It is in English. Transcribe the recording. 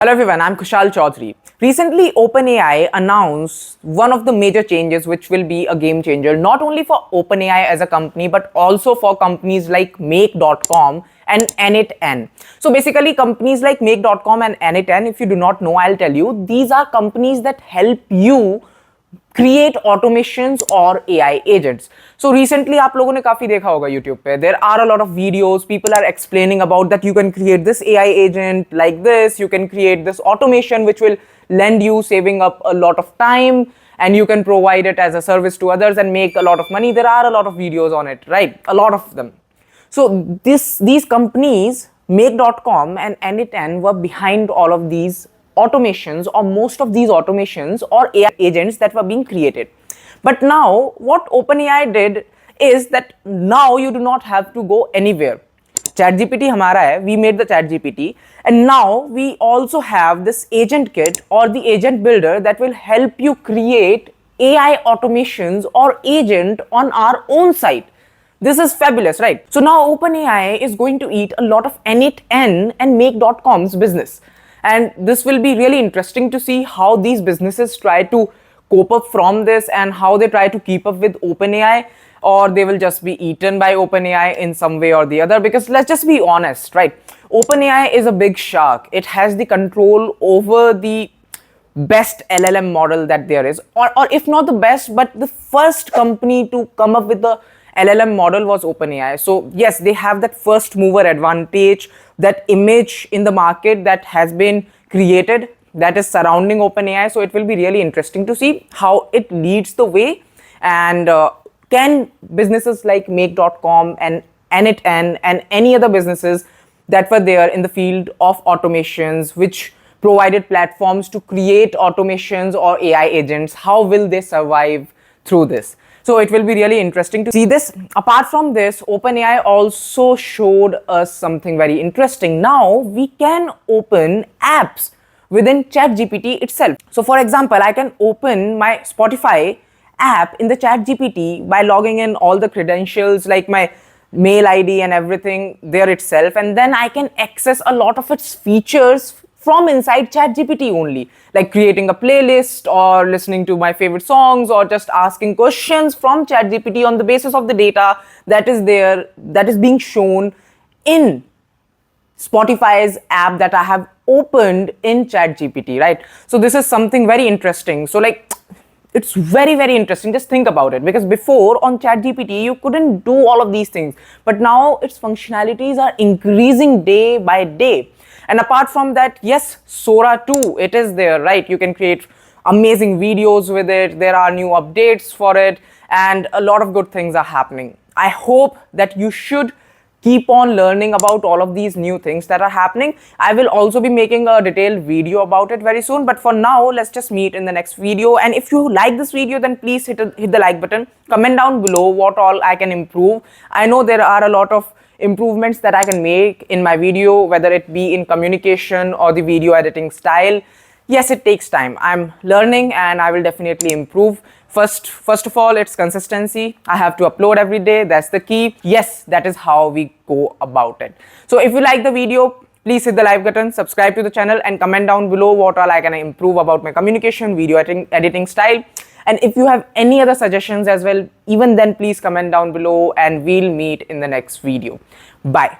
Hello everyone, I'm Khushhal Chaudhary. Recently, OpenAI announced one of the major changes which will be a game changer, not only for OpenAI as a company, but also for companies like Make.com and N8N. So basically, companies like Make.com and N8N, if you do not know, I'll tell you, these are companies that help you create automations or AI agents. So recently आप लोगों ने काफी देखा होगा YouTube पे, there are a lot of videos, people are explaining about that you can create this AI agent like this, you can create this automation which will lend you saving up a lot of time, and you can provide it as a service to others and make a lot of money. There are a lot of videos on it, right? A lot of them. So these companies, Make.com and N8N, were behind all of these automations, or most of these automations or AI agents that were being created. But now what OpenAI did is that now you do not have to go anywhere. ChatGPT हमारा है, we made the ChatGPT, and now we also have this agent kit or the agent builder that will help you create AI automations or agent on our own site. This is fabulous, right? So now OpenAI is going to eat a lot of N8N and Make.com's business. And this will be really interesting to see how these businesses try to cope up from this and how they try to keep up with OpenAI, or they will just be eaten by OpenAI in some way or the other. Because let's just be honest, right? OpenAI is a big shark. It has the control over the best LLM model that there is, or if not the best, but the first company to come up with the LLM model was OpenAI. So yes, they have that first mover advantage, that image in the market that has been created that is surrounding OpenAI. So it will be really interesting to see how it leads the way, and can businesses like Make.com and N8N and any other businesses that were there in the field of automations, which provided platforms to create automations or AI agents, how will they survive through this? So it will be really interesting to see this. Apart from this, OpenAI also showed us something very interesting. Now we can open apps within ChatGPT itself. So for example, I can open my Spotify app in the ChatGPT by logging in all the credentials like my mail ID and everything there itself, and then I can access a lot of its features from inside ChatGPT only, like creating a playlist or listening to my favorite songs or just asking questions from ChatGPT on the basis of the data that is there, that is being shown in Spotify's app that I have opened in ChatGPT, right? So this is something very interesting. So like, it's very, very interesting. Just think about it, because before on ChatGPT, you couldn't do all of these things, but now its functionalities are increasing day by day. And apart from that, yes, Sora too, it is there, right? You can create amazing videos with it. There are new updates for it, and a lot of good things are happening. I hope that you should keep on learning about all of these new things that are happening. I will also be making a detailed video about it very soon. But for now, let's just meet in the next video. And if you like this video, then please hit the like button. Comment down below what all I can improve. I know there are a lot of improvements that I can make in my video, whether it be in communication or the video editing style. Yes, it takes time. I'm learning and I will definitely improve. First of all, it's consistency. I have to upload every day. That's the key. Yes, that is how we go about it. So if you like the video, please hit the like button, subscribe to the channel, and comment down below what all I can improve about my communication, video editing style. And if you have any other suggestions as well, even then please comment down below, and we'll meet in the next video. Bye.